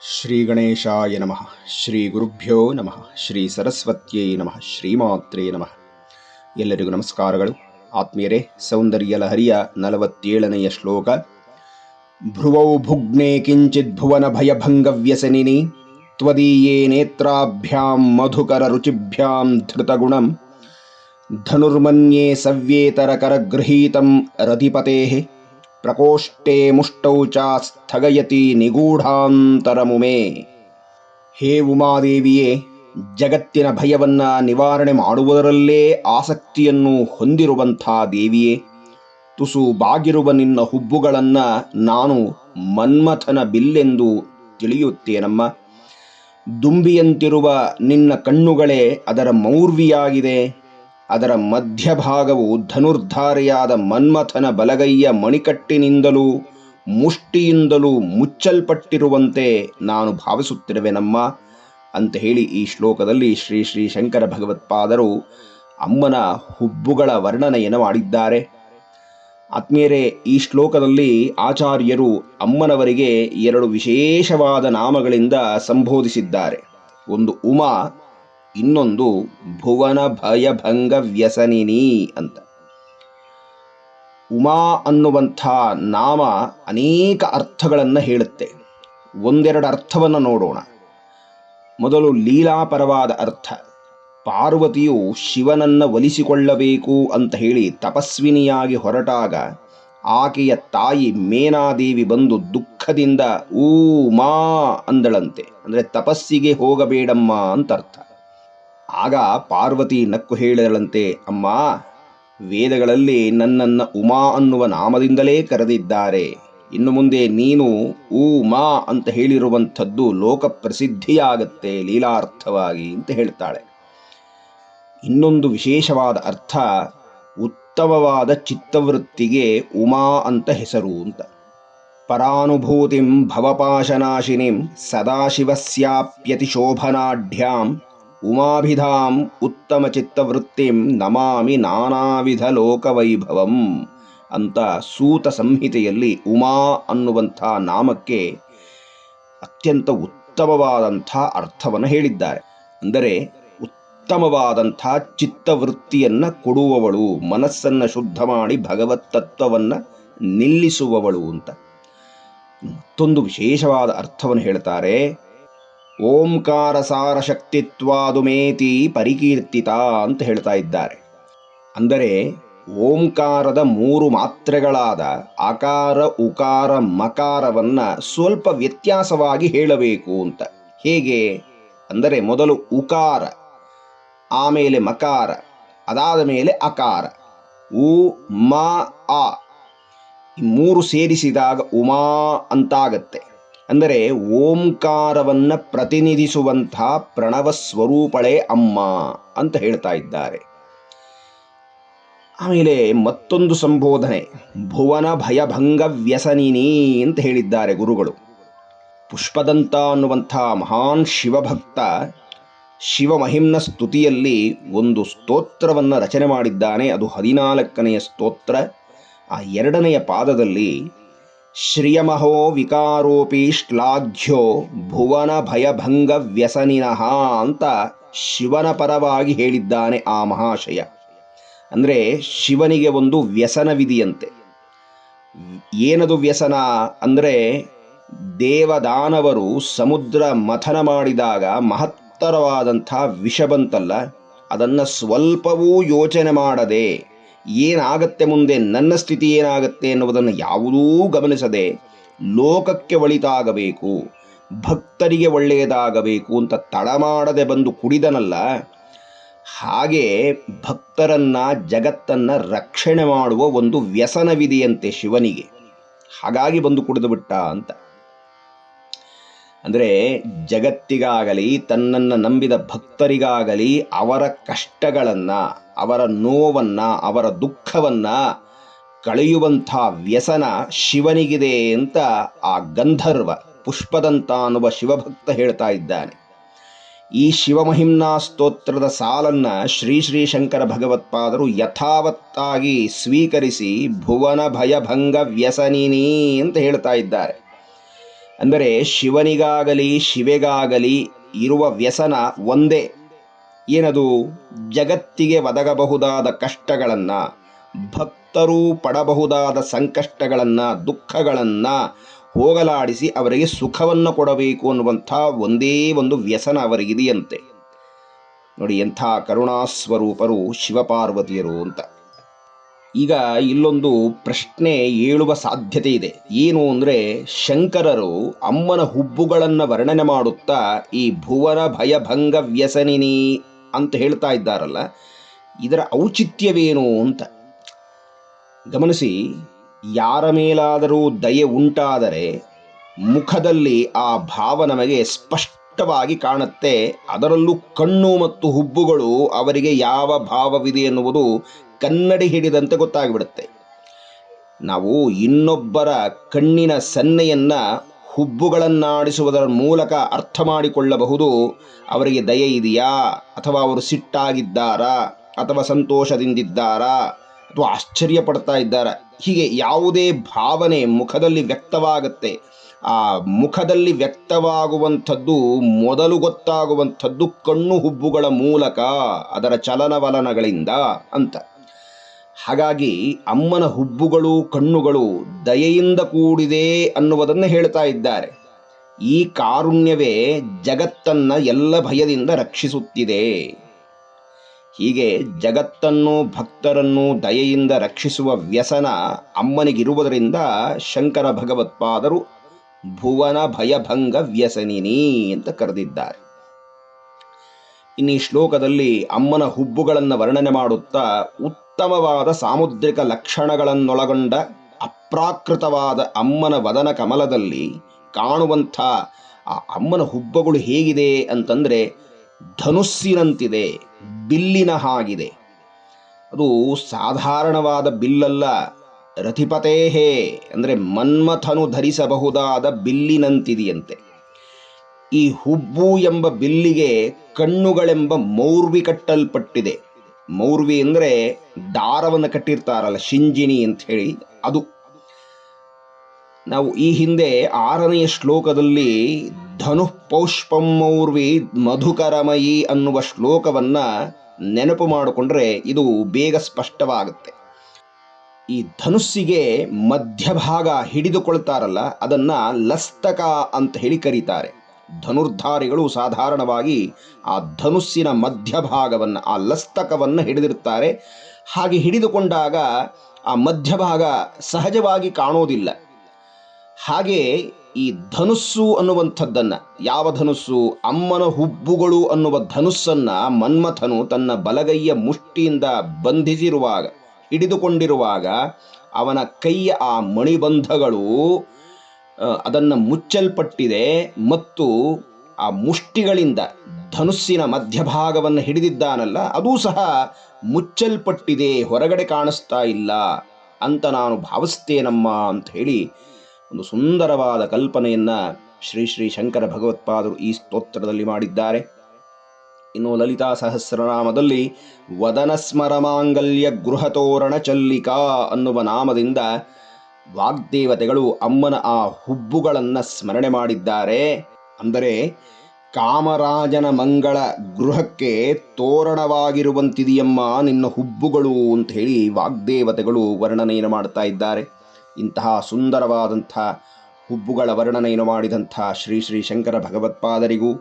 ಶ್ರೀ ಗಣೇಶಾಯ ನಮಃ. ಶ್ರೀ ಗುರುಭ್ಯೋ ನಮಃ. ಶ್ರೀ ಸರಸ್ವತ್ಯೈ ನಮಃ. ಶ್ರೀಮಾತ್ರೇ ನಮಃ. ಎಲ್ಲರಿಗೂ ನಮಸ್ಕಾರಗಳು. ಆತ್ಮೀಯರೇ, ಸೌಂದರ್ಯ ಲಹರಿಯ 47ನೆಯ ಶ್ಲೋಕ. ಭ್ರುವೌ ಭುಗ್ನೇ ಕಿಂಚಿತ್ ಭುವನ ಭಯಭಂಗವ್ಯಸನಿನಿ ತ್ವದೀಯೇ ನೇತ್ರಾಭ್ಯಾಂ ಮಧುಕರ ರುಚಿಭ್ಯಾಂ ಧೃತಗುಣಂ ಧನುರ್ಮನ್ಯೇ ಸವ್ಯೇತರಕರಗೃಹೀತಂ ರಧಿಪತೇಃ ಪ್ರಕೋಷ್ಠೆ ಮುಷ್ಟೌ ಚ ಸ್ಥಗಯತಿ ನಿಗೂಢಾಂತರಮುಮೇ. ಹೇ ಉಮಾದೇವಿಯೇ, ಜಗತ್ತಿನ ಭಯವನ್ನ ನಿವಾರಣೆ ಮಾಡುವುದರಲ್ಲೇ ಆಸಕ್ತಿಯನ್ನು ಹೊಂದಿರುವಂಥ ದೇವಿಯೇ, ತುಸು ಬಾಗಿರುವ ನಿನ್ನ ಹುಬ್ಬುಗಳನ್ನು ನಾನು ಮನ್ಮಥನ ಬಿಲ್ಲೆಂದು ತಿಳಿಯುತ್ತೇನಮ್ಮ. ದುಂಬಿಯಂತಿರುವ ನಿನ್ನ ಕಣ್ಣುಗಳೇ ಅದರ ಮೌರ್ವಿಯಾಗಿದೆ. ಅದರ ಮಧ್ಯಭಾಗವು ಧನುರ್ಧಾರೆಯಾದ ಮನ್ಮಥನ ಬಲಗೈಯ ಮಣಿಕಟ್ಟಿನಿಂದಲೂ ಮುಷ್ಟಿಯಿಂದಲೂ ಮುಚ್ಚಲ್ಪಟ್ಟಿರುವಂತೆ ನಾನು ಭಾವಿಸುತ್ತಿರುವೆನಮ್ಮ ಅಂತ ಹೇಳಿ ಈ ಶ್ಲೋಕದಲ್ಲಿ ಶ್ರೀ ಶ್ರೀ ಶಂಕರ ಭಗವತ್ಪಾದರು ಅಮ್ಮನ ಹುಬ್ಬುಗಳ ವರ್ಣನೆಯನ್ನು ಮಾಡಿದ್ದಾರೆ. ಆತ್ಮೀಯರೇ, ಈ ಶ್ಲೋಕದಲ್ಲಿ ಆಚಾರ್ಯರು ಅಮ್ಮನವರಿಗೆ 2 ವಿಶೇಷವಾದ ನಾಮಗಳಿಂದ ಸಂಬೋಧಿಸಿದ್ದಾರೆ. ಒಂದು ಉಮಾ, ಇನ್ನೊಂದು ಭುವನ ಭಯಭಂಗ ವ್ಯಸನಿನಿ ಅಂತ. ಉಮಾ ಅನ್ನುವಂಥ ನಾಮ ಅನೇಕ ಅರ್ಥಗಳನ್ನು ಹೇಳುತ್ತೆ. ಒಂದೆರಡು ಅರ್ಥವನ್ನು ನೋಡೋಣ. ಮೊದಲು ಲೀಲಾಪರವಾದ ಅರ್ಥ. ಪಾರ್ವತಿಯು ಶಿವನನ್ನ ಒಲಿಸಿಕೊಳ್ಳಬೇಕು ಅಂತ ಹೇಳಿ ತಪಸ್ವಿನಿಯಾಗಿ ಹೊರಟಾಗ ಆಕೆಯ ತಾಯಿ ಮೇನಾದೇವಿ ಬಂದು ದುಃಖದಿಂದ ಮಾ ಅಂದಳಂತೆ. ಅಂದರೆ ತಪಸ್ಸಿಗೆ ಹೋಗಬೇಡಮ್ಮ ಅಂತ ಅರ್ಥ. ಆಗ ಪಾರ್ವತಿ ನಕ್ಕು ಹೇಳಿದಳಂತೆ, ಅಮ್ಮ, ವೇದಗಳಲ್ಲಿ ನನ್ನನ್ನು ಉಮಾ ಅನ್ನುವ ನಾಮದಿಂದಲೇ ಕರೆದಿದ್ದಾರೆ. ಇನ್ನು ಮುಂದೆ ನೀನು ಮಾ ಅಂತ ಹೇಳಿರುವಂಥದ್ದು ಲೋಕ ಪ್ರಸಿದ್ಧಿಯಾಗತ್ತೆ ಲೀಲಾರ್ಥವಾಗಿ ಅಂತ ಹೇಳ್ತಾಳೆ. ಇನ್ನೊಂದು ವಿಶೇಷವಾದ ಅರ್ಥ, ಉತ್ತಮವಾದ ಚಿತ್ತವೃತ್ತಿಗೆ ಉಮಾ ಅಂತ ಹೆಸರು ಅಂತ. ಪರಾನುಭೂತಿಂ ಭವಪಾಶನಾಶಿನಿಂ ಸದಾಶಿವಸ್ಯಾಪ್ಯತಿಶೋಭನಾಢ್ಯಾಂ ಉಮಾಭಿಧಾಂ ಉತ್ತಮ ಚಿತ್ತವೃತ್ತಿಂ ನಮಾಮಿ ನಾನಾವಿಧ ಲೋಕವೈಭವಂ ಅಂತ ಸೂತ ಸಂಹಿತೆಯಲ್ಲಿ ಉಮಾ ಅನ್ನುವಂಥ ನಾಮಕ್ಕೆ ಅತ್ಯಂತ ಉತ್ತಮವಾದಂಥ ಅರ್ಥವನ್ನು ಹೇಳಿದ್ದಾರೆ. ಅಂದರೆ ಉತ್ತಮವಾದಂಥ ಚಿತ್ತವೃತ್ತಿಯನ್ನು ಕೊಡುವವಳು, ಮನಸ್ಸನ್ನು ಶುದ್ಧ ಮಾಡಿ ಭಗವತ್ ತತ್ವವನ್ನು ನಿಲ್ಲಿಸುವವಳು ಅಂತ. ಮತ್ತೊಂದು ವಿಶೇಷವಾದ ಅರ್ಥವನ್ನು ಹೇಳ್ತಾರೆ. ಓಂಕಾರ ಸಾರ ಶಕ್ತಿತ್ವಾದುಮೇತಿ ಪರಿಕೀರ್ತಿತ ಅಂತ ಹೇಳ್ತಾ ಇದ್ದಾರೆ. ಅಂದರೆ ಓಂಕಾರದ 3 ಮಾತ್ರೆಗಳಾದ ಅಕಾರ, ಉಕಾರ, ಮಕಾರವನ್ನು ಸ್ವಲ್ಪ ವ್ಯತ್ಯಾಸವಾಗಿ ಹೇಳಬೇಕು ಅಂತ. ಹೇಗೆ ಅಂದರೆ ಮೊದಲು ಉಕಾರ, ಆಮೇಲೆ ಮಕಾರ, ಅದಾದ ಮೇಲೆ ಅಕಾರ, ಉ ಮ ಆ, ಈ 3 ಸೇರಿಸಿದಾಗ ಉಮಾ ಅಂತಾಗತ್ತೆ. ಅಂದರೆ ಓಂಕಾರವನ್ನು ಪ್ರತಿನಿಧಿಸುವಂಥ ಪ್ರಣವ ಸ್ವರೂಪಳೇ ಅಮ್ಮ ಅಂತ ಹೇಳ್ತಾ ಇದ್ದಾರೆ. ಆಮೇಲೆ ಮತ್ತೊಂದು ಸಂಬೋಧನೆ, ಭುವನ ಭಯಭಂಗ ವ್ಯಸನಿನಿ ಅಂತ ಹೇಳಿದ್ದಾರೆ ಗುರುಗಳು. ಪುಷ್ಪದಂತ ಅನ್ನುವಂಥ ಮಹಾನ್ ಶಿವಭಕ್ತ ಶಿವಮಹಿಮ್ನ ಸ್ತುತಿಯಲ್ಲಿ ಒಂದು ಸ್ತೋತ್ರವನ್ನು ರಚನೆ ಮಾಡಿದ್ದಾನೆ. ಅದು 14ನೆಯ ಸ್ತೋತ್ರ. ಆ 2ನೆಯ ಪಾದದಲ್ಲಿ ಶ್ರಿಯಮಹೋ ವಿಕಾರೋಪಿ ಶ್ಲಾಘ್ಯೋ ಭುವನ ಭಯಭಂಗ ವ್ಯಸನಿನಃ ಅಂತ ಶಿವನ ಪರವಾಗಿ ಹೇಳಿದ್ದಾನೆ ಆ ಮಹಾಶಯ. ಅಂದರೆ ಶಿವನಿಗೆ ಒಂದು ವ್ಯಸನವಿದೆಯಂತೆ. ಏನದು ವ್ಯಸನ ಅಂದರೆ, ದೇವದಾನವರು ಸಮುದ್ರ ಮಥನ ಮಾಡಿದಾಗ ಮಹತ್ತರವಾದಂಥ ವಿಷ ಬಂತಲ್ಲ, ಅದನ್ನು ಸ್ವಲ್ಪವೂ ಯೋಚನೆ ಮಾಡದೆ ಏನಾಗತ್ತೆ ಮುಂದೆ, ನನ್ನ ಸ್ಥಿತಿ ಏನಾಗತ್ತೆ ಎನ್ನುವುದನ್ನು ಯಾವುದೂ ಗಮನಿಸದೆ ಲೋಕಕ್ಕೆ ಒಳಿತಾಗಬೇಕು, ಭಕ್ತರಿಗೆ ಒಳ್ಳೆಯದಾಗಬೇಕು ಅಂತ ತಡಮಾಡದೆ ಬಂದು ಕುಡಿದನಲ್ಲ, ಹಾಗೆ ಭಕ್ತರನ್ನ, ಜಗತ್ತನ್ನು ರಕ್ಷಣೆ ಮಾಡುವ ಒಂದು ವ್ಯಸನವಿದೆಯಂತೆ ಶಿವನಿಗೆ. ಹಾಗಾಗಿ ಬಂದು ಕುಡಿದು ಬಿಟ್ಟ ಅಂತ. ಅಂದರೆ ಜಗತ್ತಿಗಾಗಲಿ ತನ್ನನ್ನು ನಂಬಿದ ಭಕ್ತರಿಗಾಗಲಿ ಅವರ ಕಷ್ಟಗಳನ್ನು, ಅವರ ನೋವನ್ನು, ಅವರ ದುಃಖವನ್ನು ಕಳೆಯುವಂಥ ವ್ಯಸನ ಶಿವನಿಗಿದೆ ಅಂತ ಆ ಗಂಧರ್ವ ಪುಷ್ಪದಂತ ಅನ್ನುವ ಶಿವಭಕ್ತ ಹೇಳ್ತಾ ಇದ್ದಾನೆ. ಈ ಶಿವಮಹಿಮ್ನಾ ಸ್ತೋತ್ರದ ಸಾಲನ್ನು ಶ್ರೀ ಶ್ರೀ ಶಂಕರ ಭಗವತ್ಪಾದರು ಯಥಾವತ್ತಾಗಿ ಸ್ವೀಕರಿಸಿ ಭುವನ ಭಯಭಂಗ ವ್ಯಸನಿನಿ ಅಂತ ಹೇಳ್ತಾ ಇದ್ದಾರೆ. ಅಂದರೆ ಶಿವನಿಗಾಗಲಿ ಶಿವೆಗಾಗಲಿ ಇರುವ ವ್ಯಸನ ಒಂದೇ. ಏನದು? ಜಗತ್ತಿಗೆ ಒದಗಬಹುದಾದ ಕಷ್ಟಗಳನ್ನು, ಭಕ್ತರು ಪಡಬಹುದಾದ ಸಂಕಷ್ಟಗಳನ್ನು, ದುಃಖಗಳನ್ನು ಹೋಗಲಾಡಿಸಿ ಅವರಿಗೆ ಸುಖವನ್ನು ಕೊಡಬೇಕು ಅನ್ನುವಂಥ ಒಂದೇ ಒಂದು ವ್ಯಸನ ಅವರಿಗಿದೆಯಂತೆ. ನೋಡಿ ಎಂಥ ಕರುಣಾಸ್ವರೂಪರು ಶಿವಪಾರ್ವತಿಯರು ಅಂತ. ಈಗ ಇಲ್ಲೊಂದು ಪ್ರಶ್ನೆ ಏಳುವ ಸಾಧ್ಯತೆ ಇದೆ. ಏನು ಅಂದರೆ, ಶಂಕರರು ಅಮ್ಮನ ಹುಬ್ಬುಗಳನ್ನು ವರ್ಣನೆ ಮಾಡುತ್ತಾ ಈ ಭುವನ ಭಯಭಂಗ ವ್ಯಸನಿನಿ ಅಂತ ಹೇಳ್ತಾ ಇದ್ದಾರಲ್ಲ, ಇದರ ಔಚಿತ್ಯವೇನು ಅಂತ ಗಮನಿಸಿ. ಯಾರ ಮೇಲಾದರೂ ದಯೆ ಉಂಟಾದರೆ ಮುಖದಲ್ಲಿ ಆ ಭಾವ ನಮಗೆ ಸ್ಪಷ್ಟವಾಗಿ ಕಾಣುತ್ತೆ. ಅದರಲ್ಲೂ ಕಣ್ಣು ಮತ್ತು ಹುಬ್ಬುಗಳು ಅವರಿಗೆ ಯಾವ ಭಾವವಿದೆ ಎನ್ನುವುದು ಕನ್ನಡಿ ಹಿಡಿದಂತೆ ಗೊತ್ತಾಗ್ಬಿಡುತ್ತೆ. ನಾವು ಇನ್ನೊಬ್ಬರ ಕಣ್ಣಿನ ಸನ್ನೆಯನ್ನು ಹುಬ್ಬುಗಳನ್ನಾಡಿಸುವುದರ ಮೂಲಕ ಅರ್ಥ ಮಾಡಿಕೊಳ್ಳಬಹುದು. ಅವರಿಗೆ ದಯೆ ಇದೆಯಾ, ಅಥವಾ ಅವರು ಸಿಟ್ಟಾಗಿದ್ದಾರಾ, ಅಥವಾ ಸಂತೋಷದಿಂದಿದ್ದಾರಾ, ಅಥವಾ ಆಶ್ಚರ್ಯ ಪಡ್ತಾ ಇದ್ದಾರಾ, ಹೀಗೆ ಯಾವುದೇ ಭಾವನೆ ಮುಖದಲ್ಲಿ ವ್ಯಕ್ತವಾಗುತ್ತೆ. ಆ ಮುಖದಲ್ಲಿ ವ್ಯಕ್ತವಾಗುವಂಥದ್ದು ಮೊದಲು ಗೊತ್ತಾಗುವಂಥದ್ದು ಕಣ್ಣು ಹುಬ್ಬುಗಳ ಮೂಲಕ, ಅದರ ಚಲನವಲನಗಳಿಂದ ಅಂತ. ಹಾಗಾಗಿ ಅಮ್ಮನ ಹುಬ್ಬುಗಳು ಕಣ್ಣುಗಳು ದಯೆಯಿಂದ ಕೂಡಿದೆ ಅನ್ನುವುದನ್ನು ಹೇಳ್ತಾ ಇದ್ದಾರೆ. ಈ ಕಾರುಣ್ಯವೇ ಜಗತ್ತನ್ನು ಎಲ್ಲ ಭಯದಿಂದ ರಕ್ಷಿಸುತ್ತಿದೆ. ಹೀಗೆ ಜಗತ್ತನ್ನು ಭಕ್ತರನ್ನು ದಯೆಯಿಂದ ರಕ್ಷಿಸುವ ವ್ಯಸನ ಅಮ್ಮನಿಗಿರುವುದರಿಂದ ಶಂಕರ ಭಗವತ್ಪಾದರು ಭುವನ ಭಯಭಂಗ ವ್ಯಸನಿನಿ ಅಂತ ಕರೆದಿದ್ದಾರೆ. ಇನ್ನು ಈ ಶ್ಲೋಕದಲ್ಲಿ ಅಮ್ಮನ ಹುಬ್ಬುಗಳನ್ನು ವರ್ಣನೆ ಮಾಡುತ್ತಾ ಉತ್ತಮವಾದ ಸಾಮುದ್ರಿಕ ಲಕ್ಷಣಗಳನ್ನೊಳಗೊಂಡ ಅಪ್ರಾಕೃತವಾದ ಅಮ್ಮನ ವದನ ಕಮಲದಲ್ಲಿ ಕಾಣುವಂಥ ಆ ಅಮ್ಮನ ಹುಬ್ಬುಗಳು ಹೇಗಿದೆ ಅಂತಂದರೆ, ಧನುಸ್ಸಿನಂತಿದೆ, ಬಿಲ್ಲಿನ ಹಾಗಿದೆ. ಅದು ಸಾಧಾರಣವಾದ ಬಿಲ್ಲಲ್ಲ, ರಥಿಪತೇಹೇ ಅಂದರೆ ಮನ್ಮಥನು ಧರಿಸಬಹುದಾದ ಬಿಲ್ಲಿನಂತಿದೆಯಂತೆ. ಈ ಹುಬ್ಬು ಎಂಬ ಬಿಲ್ಲಿಗೆ ಕಣ್ಣುಗಳೆಂಬ ಮೌರ್ವಿ ಕಟ್ಟಲ್ಪಟ್ಟಿದೆ. ಮೌರ್ವಿ ಅಂದರೆ ದಾರವನ್ನು ಕಟ್ಟಿರ್ತಾರಲ್ಲ, ಶಿಂಜಿನಿ ಅಂತ ಹೇಳಿ, ಅದು. ನಾವು ಈ ಹಿಂದೆ 6ನೆಯ ಶ್ಲೋಕದಲ್ಲಿ ಧನು ಪೌಷ್ಪಂ ಮೌರ್ವಿ ಮಧುಕರಮಯಿ ಅನ್ನುವ ಶ್ಲೋಕವನ್ನು ನೆನಪು ಮಾಡಿಕೊಂಡ್ರೆ ಇದು ಬೇಗ ಸ್ಪಷ್ಟವಾಗುತ್ತೆ. ಈ ಧನುಸ್ಸಿಗೆ ಮಧ್ಯಭಾಗ ಹಿಡಿದುಕೊಳ್ತಾರಲ್ಲ, ಅದನ್ನು ಲಸ್ತಕ ಅಂತ ಹೇಳಿ ಕರೀತಾರೆ. ಧನುರ್ಧಾರಿಗಳು ಸಾಧಾರಣವಾಗಿ ಆ ಧನುಸ್ಸಿನ ಮಧ್ಯಭಾಗವನ್ನು, ಆ ಲಸ್ತಕವನ್ನು ಹಿಡಿದಿರ್ತಾರೆ. ಹಾಗೆ ಹಿಡಿದುಕೊಂಡಾಗ ಆ ಮಧ್ಯಭಾಗ ಸಹಜವಾಗಿ ಕಾಣೋದಿಲ್ಲ. ಹಾಗೆ ಈ ಧನುಸ್ಸು ಅನ್ನುವಂಥದ್ದನ್ನು, ಯಾವ ಧನುಸ್ಸು? ಅಮ್ಮನ ಹುಬ್ಬುಗಳು ಅನ್ನುವ ಧನುಸ್ಸನ್ನು ಮನ್ಮಥನು ತನ್ನ ಬಲಗೈಯ ಮುಷ್ಟಿಯಿಂದ ಬಂಧಿಸಿರುವಾಗ, ಹಿಡಿದುಕೊಂಡಿರುವಾಗ, ಅವನ ಕೈಯ ಆ ಮಣಿಬಂಧಗಳು ಅದನ್ನು ಮುಚ್ಚಲ್ಪಟ್ಟಿದೆ ಮತ್ತು ಆ ಮುಷ್ಟಿಗಳಿಂದ ಧನುಸ್ಸಿನ ಮಧ್ಯಭಾಗವನ್ನು ಹಿಡಿದಿದ್ದಾನಲ್ಲ, ಅದೂ ಸಹ ಮುಚ್ಚಲ್ಪಟ್ಟಿದೆ, ಹೊರಗಡೆ ಕಾಣಿಸ್ತಾ ಇಲ್ಲ ಅಂತ ನಾನು ಭಾವಿಸ್ತೇನಮ್ಮ ಅಂತ ಹೇಳಿ ಒಂದು ಸುಂದರವಾದ ಕಲ್ಪನೆಯನ್ನು ಶ್ರೀ ಶ್ರೀ ಶಂಕರ ಭಗವತ್ಪಾದರು ಈ ಸ್ತೋತ್ರದಲ್ಲಿ ಮಾಡಿದ್ದಾರೆ. ಇನ್ನು ಲಲಿತಾ ಸಹಸ್ರನಾಮದಲ್ಲಿ ವದನ ಸ್ಮರ ಮಾಂಗಲ್ಯ ಗೃಹತೋರಣ ಚಲ್ಲಿಕಾ ಅನ್ನುವ ನಾಮದಿಂದ ವಾಗ್ದೇವತೆಗಳು ಅಮ್ಮನ ಆ ಹುಬ್ಬುಗಳನ್ನು ಸ್ಮರಣೆ ಮಾಡಿದ್ದಾರೆ. ಅಂದರೆ ಕಾಮರಾಜನ ಮಂಗಳ ಗೃಹಕ್ಕೆ ತೋರಣವಾಗಿರುವಂತಿದೆಯಮ್ಮ ನಿನ್ನ ಹುಬ್ಬುಗಳು ಅಂತ ಹೇಳಿ ವಾಗ್ದೇವತೆಗಳು ವರ್ಣನೆಯನ್ನು ಮಾಡ್ತಾ ಇದ್ದಾರೆ. ಇಂತಹ ಸುಂದರವಾದಂಥ ಹುಬ್ಬುಗಳ ವರ್ಣನೆಯನ್ನು ಮಾಡಿದಂಥ ಶ್ರೀ ಶ್ರೀ ಶಂಕರ ಭಗವತ್ಪಾದರಿಗೂ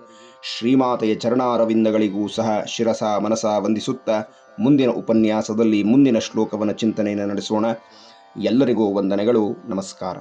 ಶ್ರೀಮಾತೆಯ ಚರಣಾರವಿಂದಗಳಿಗೂ ಸಹ ಶಿರಸ ಮನಸ ವಂದಿಸುತ್ತಾ ಮುಂದಿನ ಉಪನ್ಯಾಸದಲ್ಲಿ ಮುಂದಿನ ಶ್ಲೋಕವನ್ನು ಚಿಂತನೆಯನ್ನು ನಡೆಸೋಣ. ಎಲ್ಲರಿಗೂ ವಂದನೆಗಳು. ನಮಸ್ಕಾರ.